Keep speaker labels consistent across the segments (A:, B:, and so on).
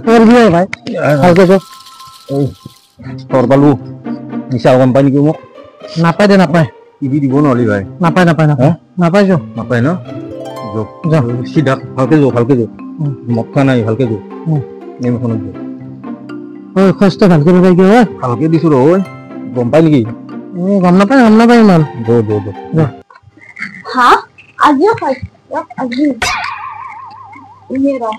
A: তোর বিয়ে ভাই ভালকে কো
B: তোর পালো নিশা কোম্পানি কি মোক
A: নাপায় দে নাপায়
B: টিভি দিব নহলি ভাই
A: নাপায় নাপায় নাপায় নাপায় যো
B: নাপায় ন যা সিধা ভালকে যো মদ খা নাই ভালকে যো নেমখনত যো
A: ঐ খস্ত ভালকে পাই কি ঐ
B: ভালকে দিছো ৰ ঐ গম পাই নেকি
A: গম নাপায় ইমান
B: যা
C: হা আজিও খাইছো আজি ইহেৰা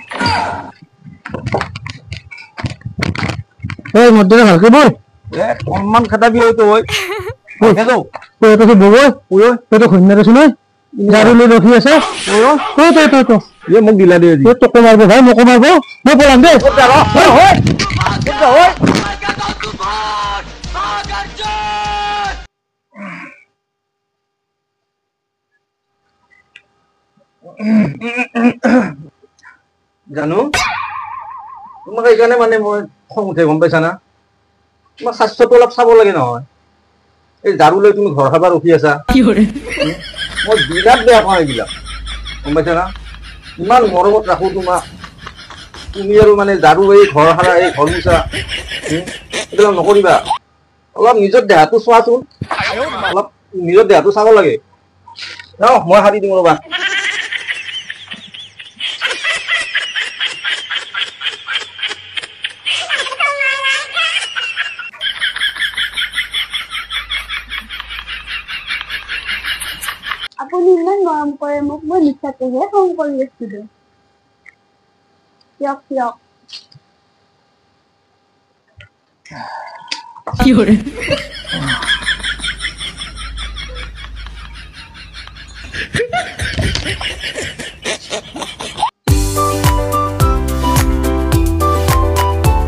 A: ঐ মধ্যে ভালকে বল
B: অকণমান খাটাবি হয়তো ঐ ভালকে যাও
A: তই তো বগৈ তই তো ঘন্য দেছো নই গাড়ী লৈ ৰখি আছে তই
B: ইয়ে মোক দিলা দে
A: তই তোক মাৰিব ভাই মোক মাৰিব মই পলাম দে
B: জানো তোমাক এইকাৰণে মানে মই খং উঠে গম পাইছা না তোমাৰ স্বাস্থ্যটো অলপ চাব লাগে নহয় এই ঝাৰু লৈ তুমি ঘৰ খাবা ৰখি আছা মই বিৰাট বেয়া পাওঁ এইবিলাক গম পাইছা না ইমান মৰমত ৰাখো তোমাক তুমি আৰু মানে ঝাৰু এই ঘৰ সাৰা এই ঘৰ মোচা এইবিলাক নকৰিবা অলপ নিজৰ দেহাটো চোৱাচোন অলপ নিজৰ দেহাটো চাব লাগে মই সাৰি দিম ৰ'বা
C: আপুনি ইমান মৰম কৰে মোক মই নিচাকেহে খং কৰি আছিলো কিয়